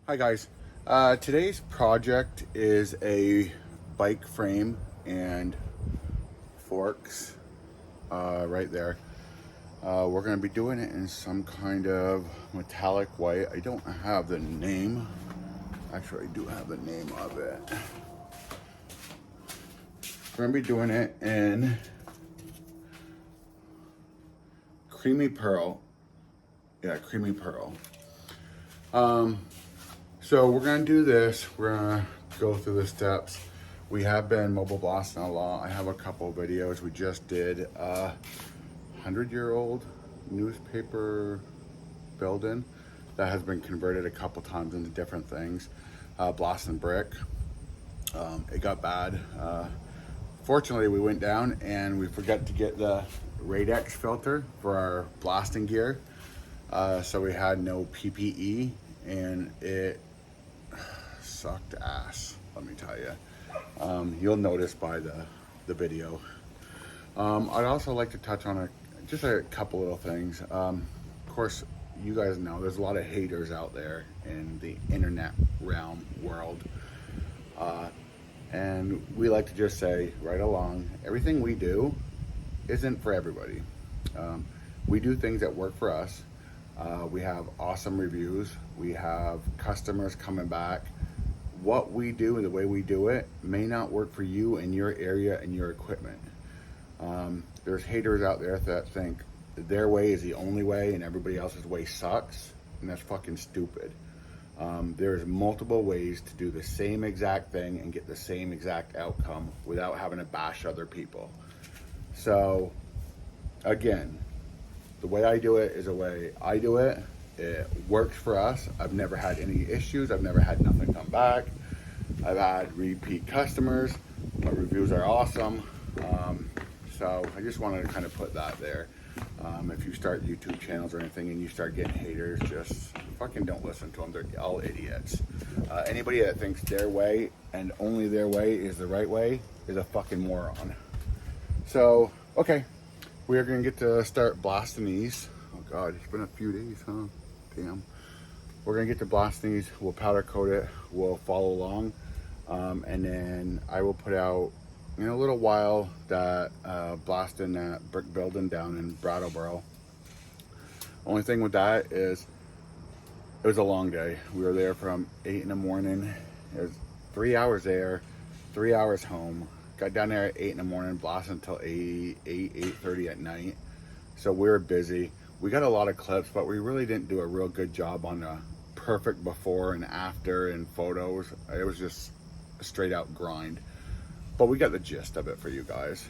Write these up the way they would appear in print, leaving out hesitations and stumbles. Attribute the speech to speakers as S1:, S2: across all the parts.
S1: Hi guys, today's project is a bike frame and forks right there. We're going to be doing it in some kind of metallic white. I don't have the name. Actually, I do have the name of it. We're going to be doing it in creamy pearl. Yeah, creamy pearl. So we're gonna do this. We're gonna go through the steps. We have been mobile blasting a lot. I have a couple of videos. We just did a 100-year-old newspaper building that has been converted a couple times into different things. Blasting brick. It got bad. Fortunately, we went down and we forgot to get the Radex filter for our blasting gear. So we had no PPE and it sucked ass, let me tell you. You'll notice by the video. I'd also like to touch on just a couple little things. Of course, you guys know there's a lot of haters out there in the internet realm world. And we like to just say right along, everything we do isn't for everybody. We do things that work for us. We have awesome reviews. We have customers coming back. What we do and the way we do it may not work for you and your area and your equipment. There's haters out there that think their way is the only way and everybody else's way sucks, and that's fucking stupid. There's multiple ways to do the same exact thing and get the same exact outcome without having to bash other people. So, again, the way I do it is the way I do it. It works for us. I've never had any issues. I've never had nothing come back. I've had repeat customers. My reviews are awesome. So I just wanted to kind of put that there. If you start YouTube channels or anything and you start getting haters, just fucking don't listen to them. They're all idiots. Anybody that thinks their way and only their way is the right way is a fucking moron. So, okay. We are going to get to start blasting these. Oh God, it's been a few days, huh? Damn. We're going to get to blasting these. We'll powder coat it. We'll follow along. And then I will put out in a little while that blasting that brick building down in Brattleboro. Only thing with that is it was a long day. We were there from 8 in the morning. It was 3 hours there, 3 hours home. Got down there at 8 in the morning, blasting until 8:30 at night. So we were busy. We got a lot of clips, but we really didn't do a real good job on the perfect before and after and photos. It was just a straight out grind. But we got the gist of it for you guys.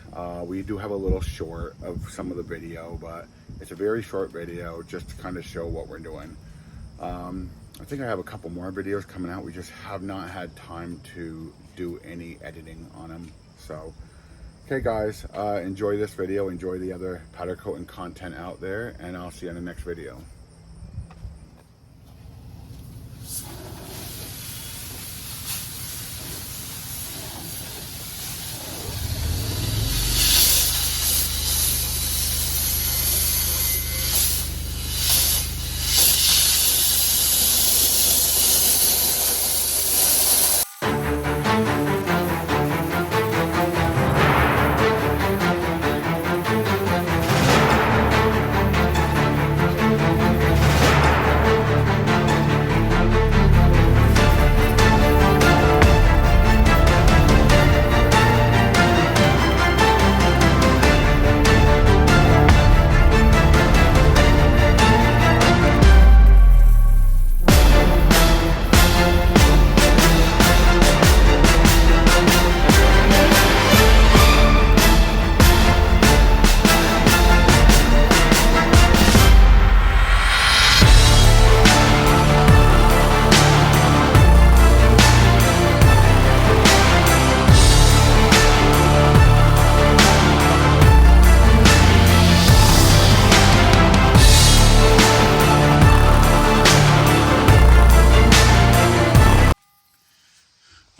S1: We do have a little short of some of the video, but it's a very short video just to kind of show what we're doing. I think I have a couple more videos coming out. We just have not had time to do any editing on them. So, okay guys, enjoy this video, enjoy the other powder coating content out there, and I'll see you in the next video.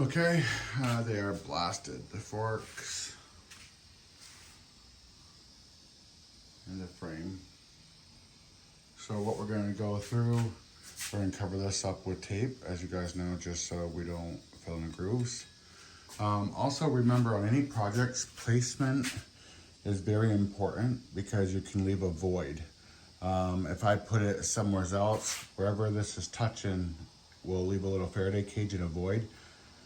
S1: Okay, they are blasted. The forks and the frame. So what we're going to go through We're gonna cover this up with tape, as you guys know, just so we don't fill in the grooves. Also remember, on any projects, placement is very important because you can leave a void. If I put it somewhere else, wherever this is touching, we'll leave a little Faraday cage and a void.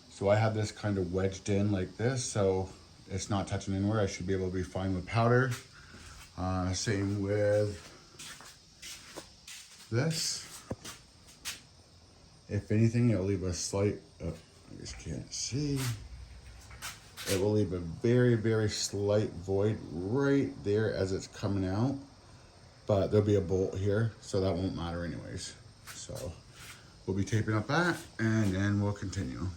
S1: So I have this kind of wedged in like this, so it's not touching anywhere. I should be able to be fine with powder. Same with this. If anything, it'll leave a slight, I just can't see. It will leave a very, very slight void right there as it's coming out. But there'll be a bolt here, so that won't matter anyways. So we'll be taping up that, and then we'll continue.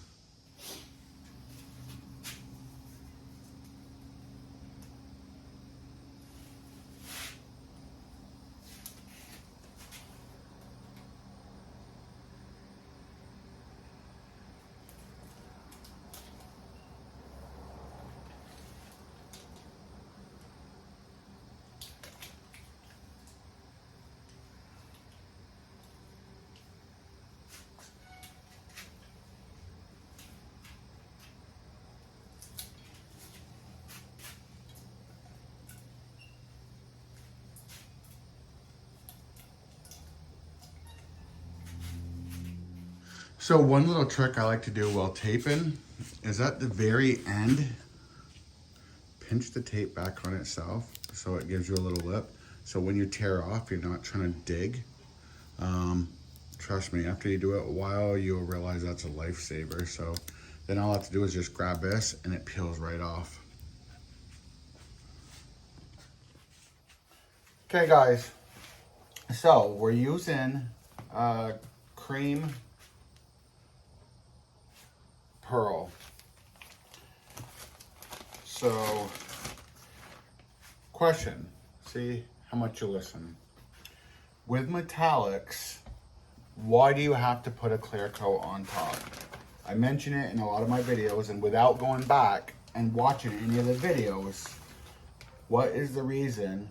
S1: So one little trick I like to do while taping is at the very end, pinch the tape back on itself so it gives you a little lip. So when you tear off, you're not trying to dig. Trust me, after you do it a while, you'll realize that's a lifesaver. So then all I have to do is just grab this and it peels right off. Okay guys, so we're using cream pearl. So, question, see how much you listen. With metallics, why do you have to put a clear coat on top? I mention it in a lot of my videos, and without going back and watching any of the videos, what is the reason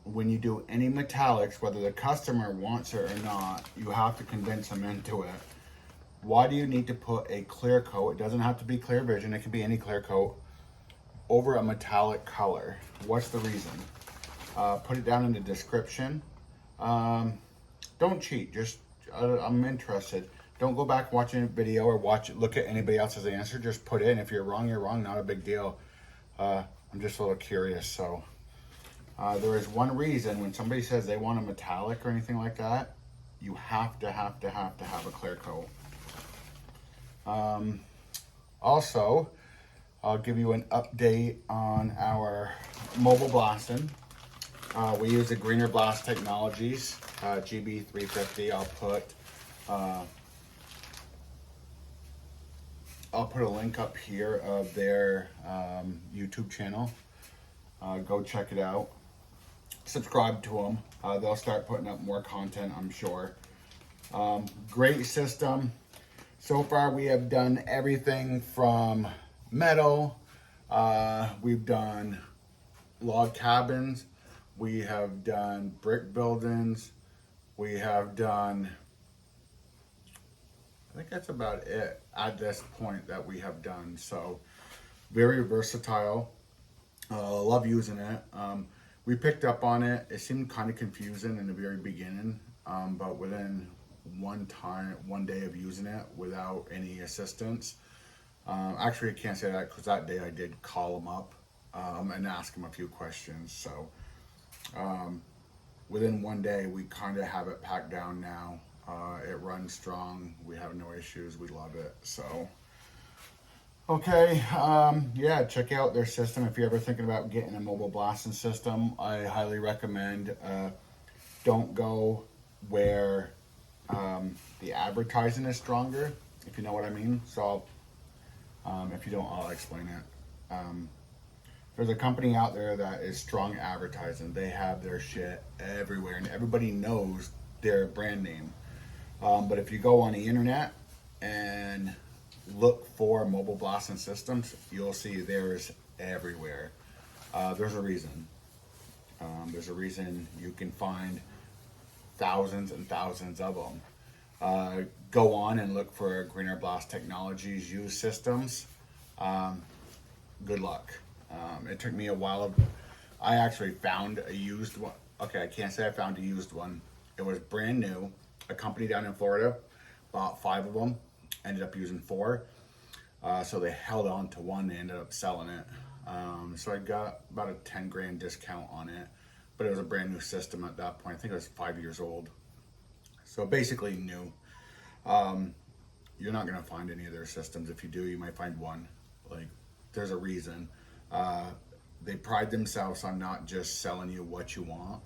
S1: when you do any metallics, whether the customer wants it or not, you have to convince them into it? Why do you need to put a clear coat? It doesn't have to be clear vision, it can be any clear coat, over a metallic color. What's the reason? Put it down in the description. Don't cheat, just, I'm interested. Don't go back watching a video or look at anybody else's answer, just put in. If you're wrong, not a big deal. I'm just a little curious, so. There is one reason when somebody says they want a metallic or anything like that, you have to have a clear coat. Also, I'll give you an update on our mobile blasting. We use the Greener Blast Technologies, GB350. I'll put a link up here of their YouTube channel. Go check it out. Subscribe to them. They'll start putting up more content, I'm sure. Great system. So far we have done everything from metal, we've done log cabins, we have done brick buildings, we have done, I think that's about it at this point that we have done. So very versatile. Love using it. We picked up on it. It seemed kind of confusing in the very beginning, but within one day of using it without any assistance. Actually, I can't say that because that day I did call them up and ask them a few questions. So within one day, we kind of have it packed down now. It runs strong. We have no issues. We love it. So, okay. Yeah, check out their system. If you're ever thinking about getting a mobile blasting system, I highly recommend. Don't go where the advertising is stronger, if you know what I mean. So if you don't, I'll explain it. There's a company out there that is strong advertising. They have their shit everywhere and everybody knows their brand name. But if you go on the internet and look for mobile blasting systems, you'll see there's everywhere. There's a reason. There's a reason you can find thousands and thousands of them. go on and look for Greener Blast Technologies used systems. Good luck. It took me a while. I actually found a used one. Okay, I can't say I found a used one. It was brand new. A company down in Florida bought 5 of them, ended up using 4. So they held on to one, they ended up selling it. So I got about a 10 grand discount on it, but it was a brand new system at that point. I think it was 5 years old. So basically new. You're not gonna find any of their systems. If you do, you might find one. Like, there's a reason. They pride themselves on not just selling you what you want.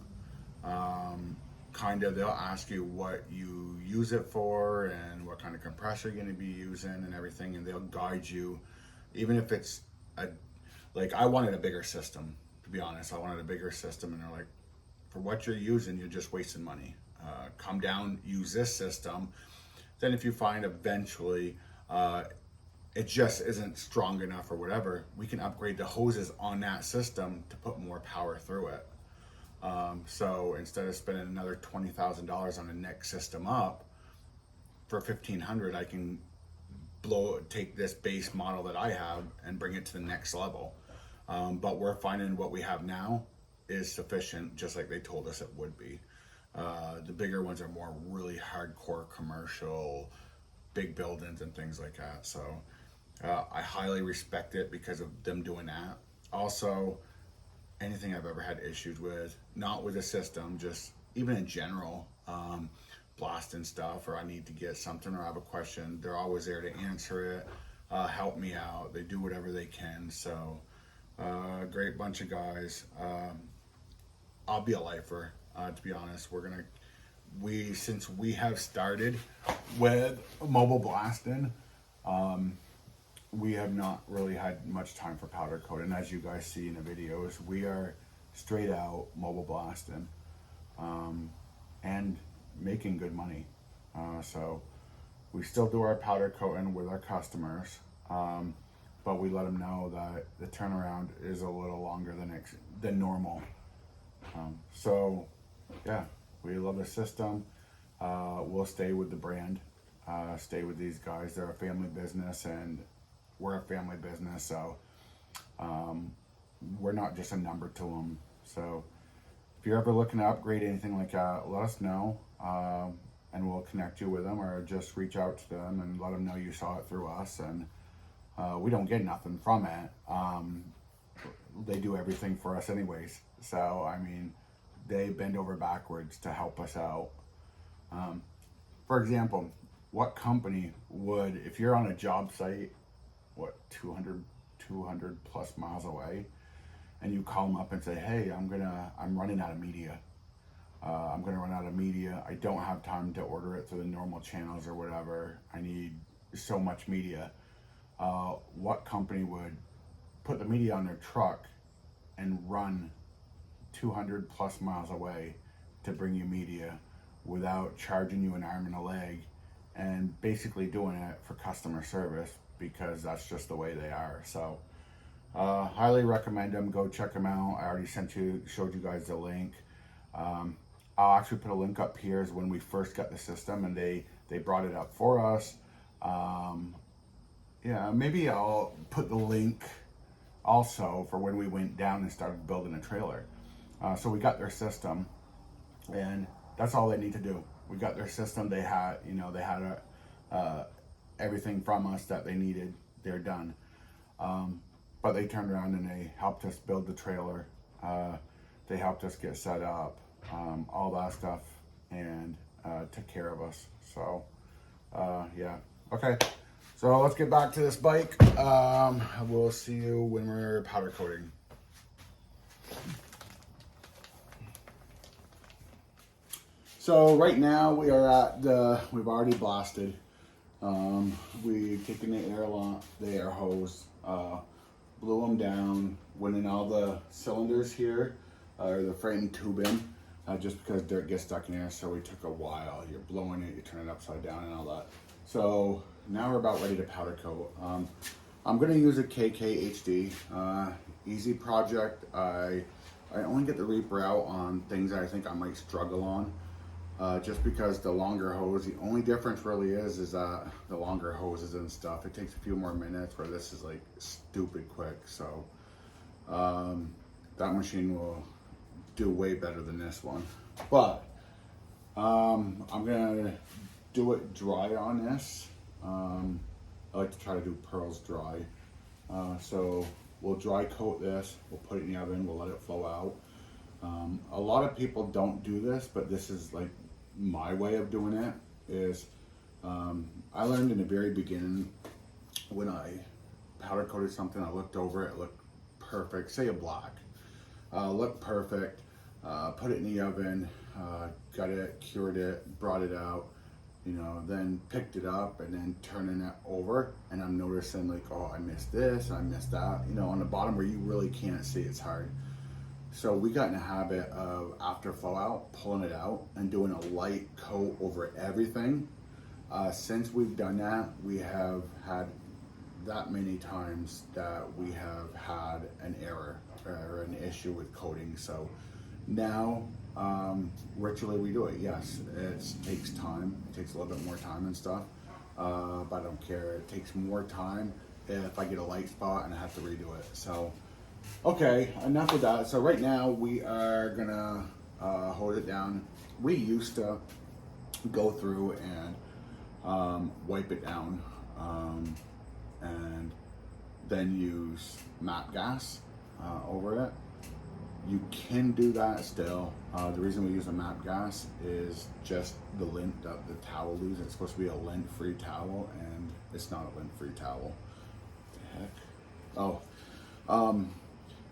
S1: Kind of, they'll ask you what you use it for and what kind of compressor you're going to be using and everything, and they'll guide you. Even if it's like, I wanted a bigger system, to be honest. I wanted a bigger system, and they're like, for what you're using, you're just wasting money. Come down, use this system. Then if you find eventually it just isn't strong enough or whatever, we can upgrade the hoses on that system to put more power through it. So instead of spending another $20,000 on the next system up, for $1,500, I can take this base model that I have and bring it to the next level. But we're finding what we have now is sufficient, just like they told us it would be. The bigger ones are more really hardcore commercial, big buildings and things like that. So I highly respect it because of them doing that. Also, anything I've ever had issues with, not with the system, just even in general, blasting stuff, or I need to get something or I have a question, they're always there to answer it, help me out. They do whatever they can. So great bunch of guys. I'll be a lifer, to be honest. Since we have started with mobile blasting, we have not really had much time for powder coat, and as you guys see in the videos, we are straight out mobile blasting and making good money. So we still do our powder coating with our customers, but we let them know that the turnaround is a little longer than normal. So yeah, we love the system. We'll stay with the brand, stay with these guys. They're a family business, and we're a family business, so we're not just a number to them. So if you're ever looking to upgrade anything like that, let us know, and we'll connect you with them, or just reach out to them and let them know you saw it through us. And we don't get nothing from it. They do everything for us anyways. So, I mean, they bend over backwards to help us out. For example, what company would, if you're on a job site, 200 plus miles away, and you call them up and say, hey, I'm running out of media. I'm gonna run out of media. I don't have time to order it through the normal channels or whatever. I need so much media. What company would put the media on their truck and run 200 plus miles away to bring you media without charging you an arm and a leg, and basically doing it for customer service, because that's just the way they are. So highly recommend them. Go check them out. I already showed you guys the link. I'll actually put a link up here as when we first got the system, and they brought it up for us. Yeah, maybe I'll put the link also for when we went down and started building a trailer. So we got their system, and that's all they need to do. We got their system. They had everything from us that they needed. They're done. But they turned around and they helped us build the trailer. They helped us get set up, all that stuff, and took care of us. So yeah, okay. So let's get back to this bike. We'll see you when we're powder coating. So right now we are at we've already blasted. We've taken the air hose, blew them down, went in all the cylinders here, or the frame tubing, just because dirt gets stuck in there, so we took a while. You're blowing it, you turn it upside down and all that. So now we're about ready to powder coat. I'm gonna use a KK HD, easy project. I only get the Reaper out on things that I think I might struggle on. just because the longer hose, the only difference really is that the longer hoses and stuff, it takes a few more minutes, where this is like stupid quick. So that machine will do way better than this one. But I'm gonna do it dry on this. I like to try to do pearls dry. So we'll dry coat this, we'll put it in the oven, we'll let it flow out. A lot of people don't do this, but this is like my way of doing it. Is I learned in the very beginning, when I powder coated something, I looked over it, looked perfect, say a black, looked perfect, put it in the oven, got it, cured it, brought it out, you know, then picked it up and then turning it over, and I'm noticing like, oh, I missed this, I missed that, you know, on the bottom where you really can't see, it's hard. So we got in a habit of, after flow out, pulling it out and doing a light coat over everything. Since we've done that, we have had that many times that we have had an error or an issue with coating. So now, ritually we do it. Yes, it takes time. It takes a little bit more time and stuff, but I don't care. It takes more time if I get a light spot and I have to redo it. So, okay, enough of that. So right now we are gonna hold it down. We used to go through and wipe it down, and then use MAP gas over it. You can do that still. The reason we use a MAP gas is just the lint that the towel leaves. It's supposed to be a lint-free towel, and it's not a lint-free towel. What the heck? Oh,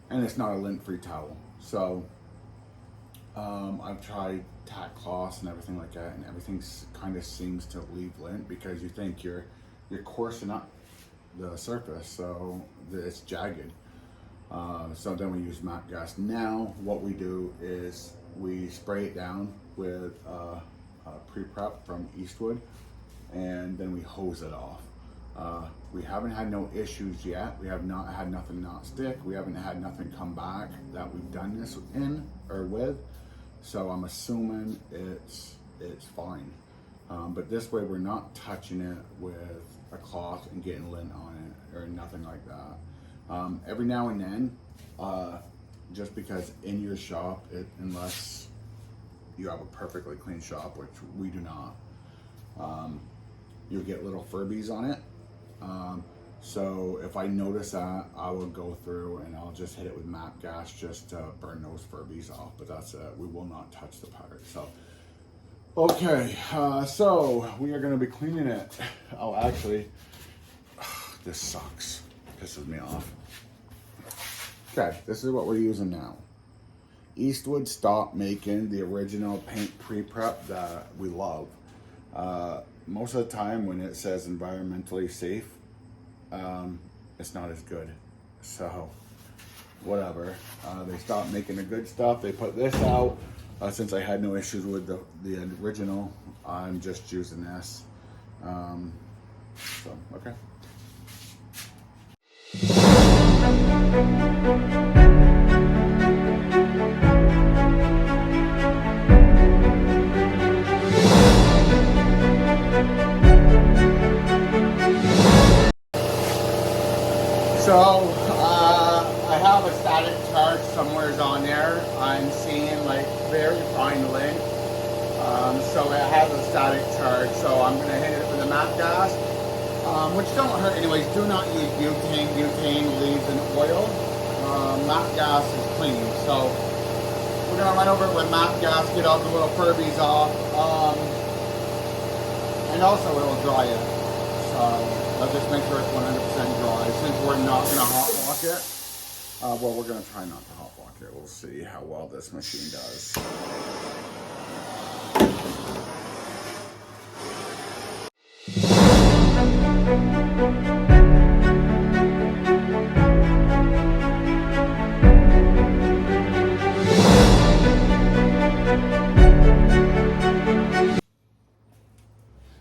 S1: and it's not a lint-free towel. So I've tried tack cloths and everything like that, and everything kind of seems to leave lint, because you think you're coarsening up the surface, so it's jagged. So then we use MAP gas. Now what we do is we spray it down with pre-prep from Eastwood, and then we hose it off. We haven't had no issues yet. We have not had nothing not stick. We haven't had nothing come back that we've done this in or with. So I'm assuming it's fine. But this way we're not touching it with a cloth and getting lint on it or nothing like that. Every now and then, just because in your shop, unless you have a perfectly clean shop, which we do not, you'll get little Furbies on it. So if I notice that, I will go through and I'll just hit it with MAP gas just to burn those Furbies off, but that's it. We will not touch the powder. So, okay, so we are gonna be cleaning it. Oh, actually, this sucks, pisses me off. Okay, this is what we're using now. Eastwood stopped making the original paint pre-prep that we love. Most of the time when it says environmentally safe, it's not as good. So, whatever. They stopped making the good stuff. They put this out. Since I had no issues with the original, I'm just using this. So, okay. So, I have a static charge somewhere on there. I'm seeing like very fine lint. So it has a static charge. So I'm going to hit it with a MAP gas, which don't hurt anyways. Do not use butane. Butane leaves an oil. MAP gas is clean. So we're going to run over it with MAP gas, get all the little Furbies off. And also it'll dry it. So I'll just make sure it's 100% dry. Since we're not going to hot walk it, well, we're going to try not to hot walk it. We'll see how well this machine does.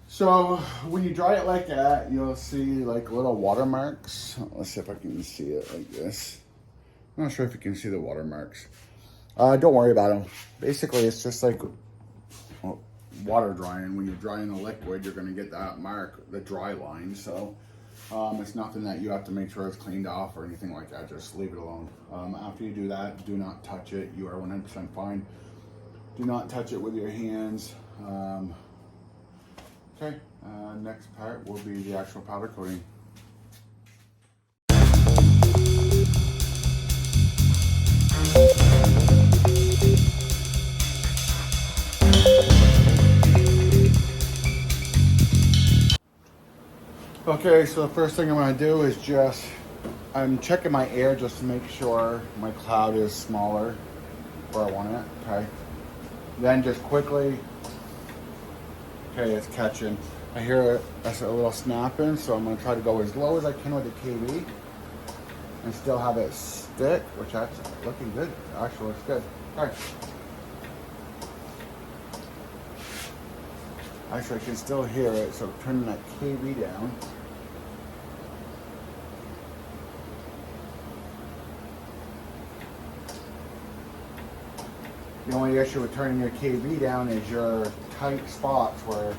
S1: So when you dry it like that, you'll see like little watermarks. Let's see if I can see it like this. I'm not sure if you can see the watermarks. Don't worry about them. Basically, it's just like, oh, water drying. When you're drying the liquid, you're going to get that mark, the dry line. So it's nothing that you have to make sure it's cleaned off or anything like that. Just leave it alone. After you do that, do not touch it. You are 100% fine. Do not touch it with your hands. Okay, next part will be the actual powder coating. Okay, so the first thing I'm going to do is I'm checking my air just to make sure my cloud is smaller where I want it, okay? Then just quickly, okay, it's catching. I hear a little snapping, so I'm going to try to go as low as I can with the KV and still have it stick, which that's looking good. Actually looks good. Okay. Actually, I can still hear it, so turning that KV down. The only issue with turning your KV down is your tight spots where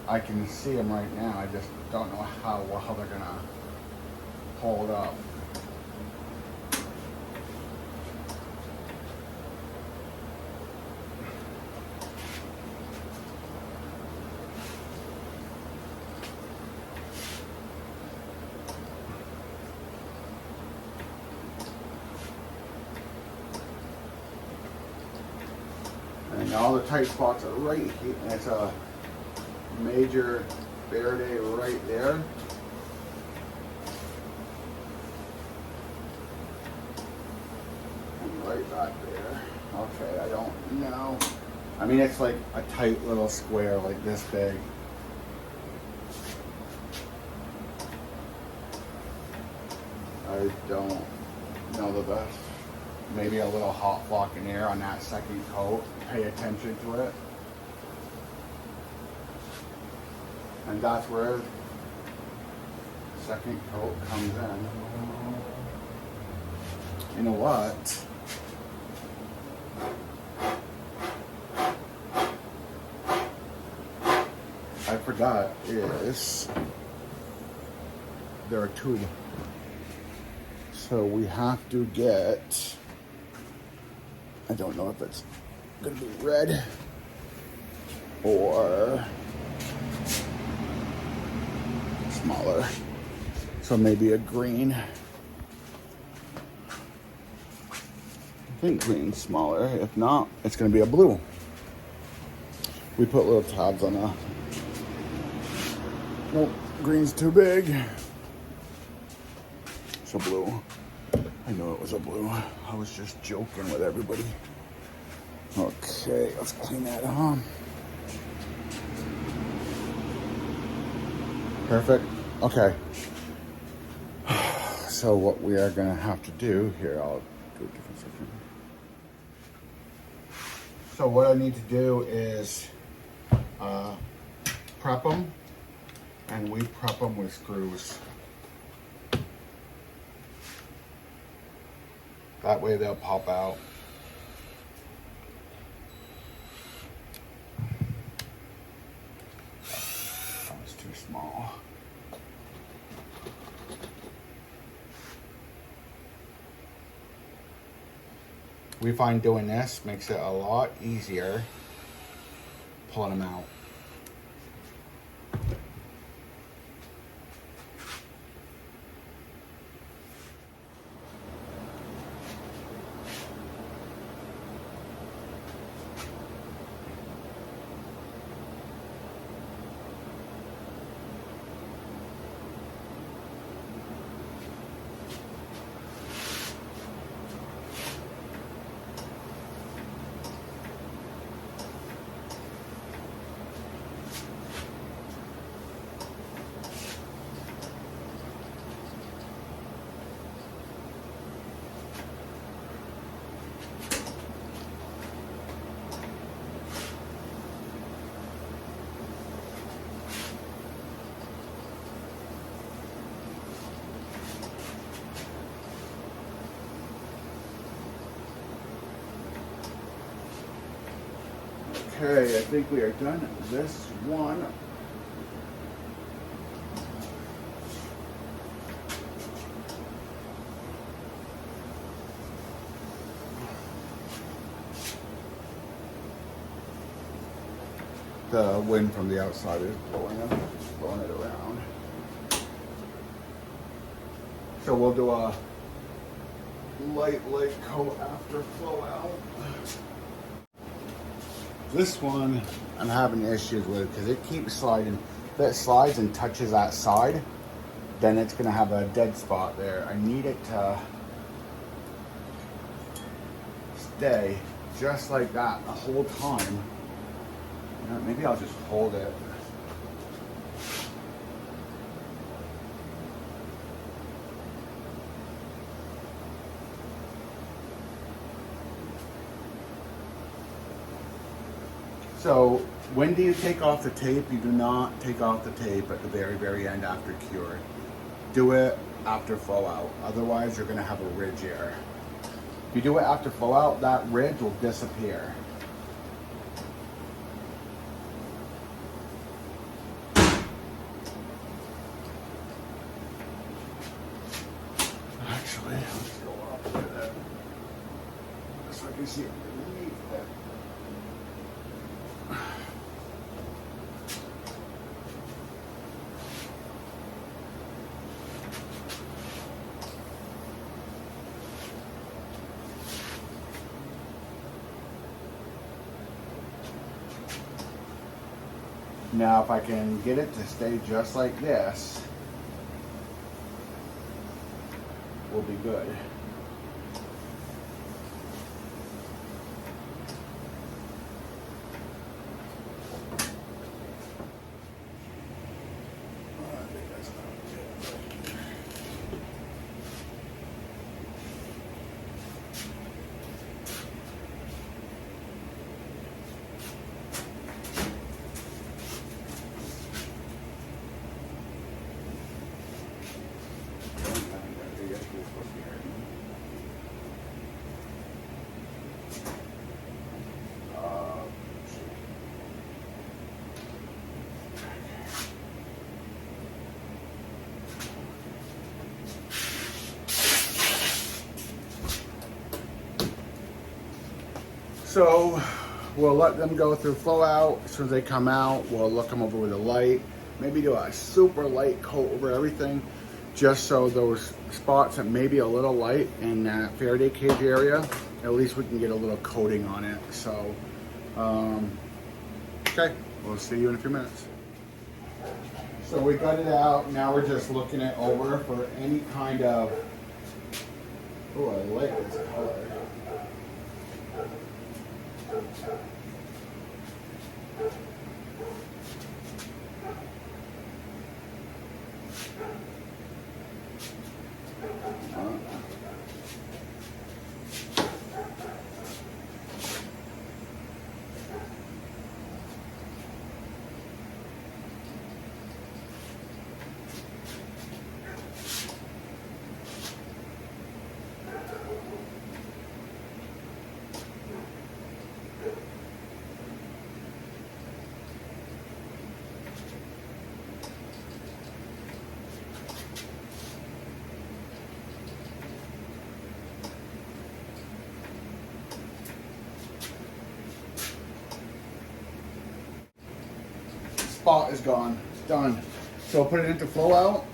S1: I can see them right now. I just don't know how well they're gonna hold up. And all the tight spots are right here. And it's a major Verde right there. And right back there. Okay, I don't know. I mean, it's like a tight little square like this big. I don't know the best. Maybe a little hot flocking air on that second coat. Pay attention to it. And that's where the second coat comes in. You know what? I forgot is they're a tube. So we have to get, I don't know if it's gonna be red or smaller. So maybe a green. I think green's smaller. If not, it's gonna be a blue. We put little tabs on that. Nope, green's too big. So blue. I know it was a blue. I was just joking with everybody. Okay, let's clean that off. Perfect. Okay. So what we are gonna have to do here, I'll do a different section. So what I need to do is prep them, and we prep them with screws. That way they'll pop out. That's too small. We find doing this makes it a lot easier pulling them out. Okay, I think we are done this one. The wind from the outside is blowing it around. So we'll do a light coat after flow out. This one I'm having issues with because it keeps sliding. If it slides and touches that side, then it's gonna have a dead spot there. I need it to stay just like that the whole time. Maybe I'll just hold it. So when do you take off the tape? You do not take off the tape at the very end after cure. Do it after flow out. Otherwise you're gonna have a ridge here. If you do it after flow out, that ridge will disappear. Actually, let's go up with it so I can see underneath it. Now, if I can get it to stay just like this, we'll be good. So we'll let them go through flow out. As soon as they come out, we'll look them over with a light. Maybe do a super light coat over everything, just so those spots that may be a little light in that Faraday cage area, at least we can get a little coating on it. So, okay, we'll see you in a few minutes. So we got it out. Now we're just looking it over for any kind of, oh, I like this color. Spot is gone. It's done. So we'll put it into flow out,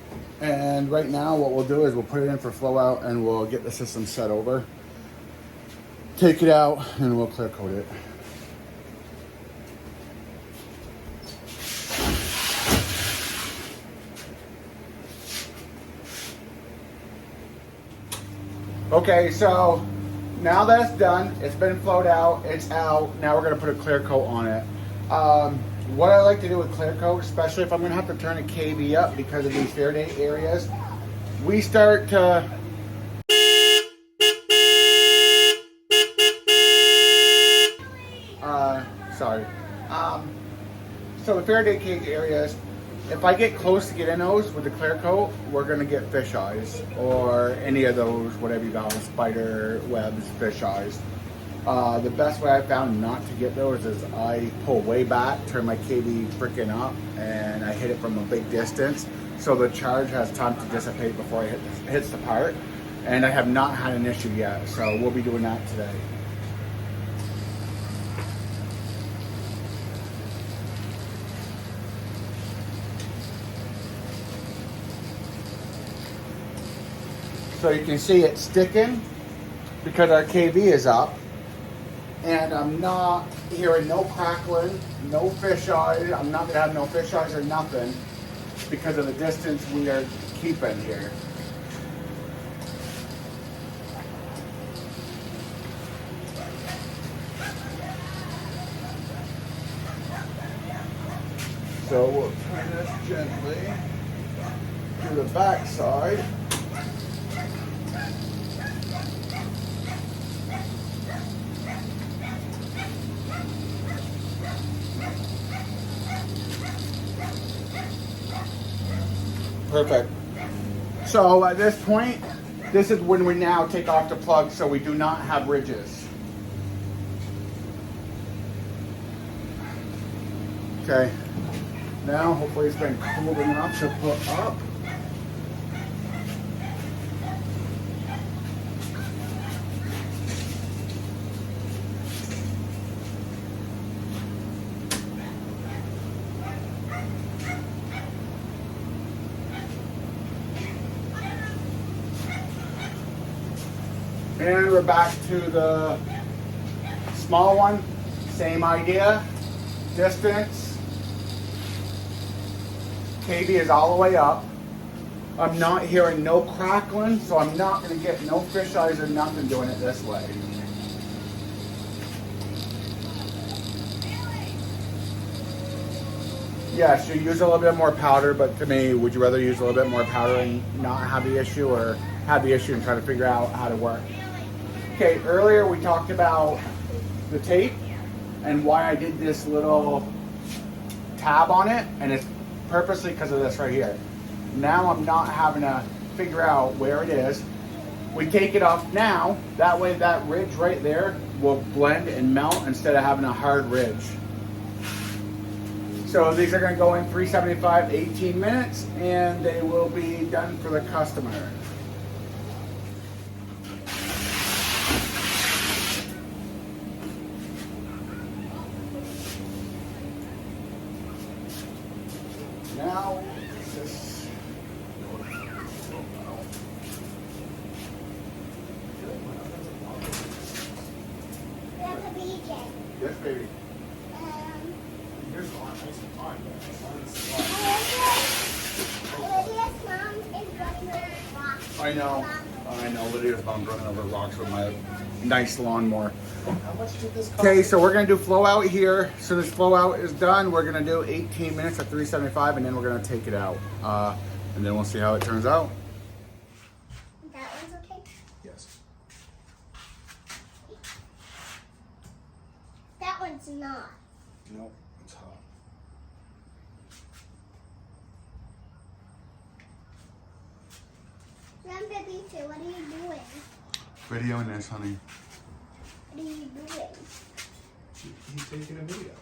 S1: and right now what we'll do is we'll put it in for flow out and we'll get the system set over, take it out, and we'll clear coat it. Okay, so now that's done, it's been flowed out, it's out. Now we're gonna put a clear coat on it. What I like to do with clear coat, especially if I'm going to have to turn a KV up because of these Faraday areas, we start to so the Faraday cage areas, if I get close to getting those with the clear coat, we're going to get fish eyes or any of those, whatever you call them, spider webs, fish eyes. The best way I found not to get those is I pull way back, turn my KB freaking up, and I hit it from a big distance. So the charge has time to dissipate before it hits the part. And I have not had an issue yet, so we'll be doing that today. So you can see it's sticking because our KV is up. And I'm not hearing no crackling, no fish eyes. I'm not gonna have no fish eyes or nothing because of the distance we are keeping here. So we'll turn this gently to the back side. Perfect. So at this point, this is when we now take off the plug so we do not have ridges. Okay. Now, hopefully it's been cooled enough to put up. And we're back to the small one. Same idea. Distance. KB is all the way up. I'm not hearing no crackling, so I'm not going to get no fish eyes or nothing doing it this way. Yes, you use a little bit more powder, but to me, would you rather use a little bit more powder and not have the issue, or have the issue and try to figure out how to work? Okay, earlier we talked about the tape and why I did this little tab on it, and it's purposely because of this right here. Now I'm not having to figure out where it is. We take it off now, that way that ridge right there will blend and melt instead of having a hard ridge. So these are going to go in 375, 18 minutes, and they will be done for the customer. Now, this. Yes, baby. Here's one. I know. Lydia's mom's running over rocks with my nice lawnmower.
S2: How much did this cost?
S1: Okay, so we're gonna do flow out here. As soon as flow out is done, we're gonna do 18 minutes at 375, and then we're gonna take it out. And then we'll see how it turns out.
S3: That one's okay?
S2: Yes.
S3: That one's not.
S2: Nope, it's hot.
S3: What are you doing?
S1: Videoing this, honey.
S3: What are you doing?
S2: He's taking a video.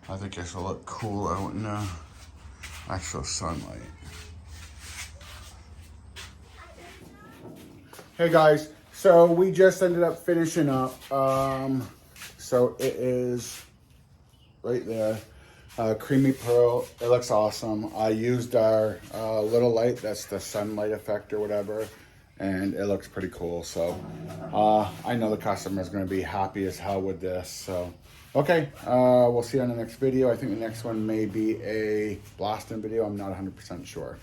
S1: I think this will look cool out in actual sunlight. Hey guys, so we just ended up finishing up. So it is right there. Creamy pearl. It looks awesome. I used our little light. That's the sunlight effect or whatever. And it looks pretty cool. So I know the customer is going to be happy as hell with this. So, okay. We'll see you on the next video. I think the next one may be a blasting video. I'm not 100% sure.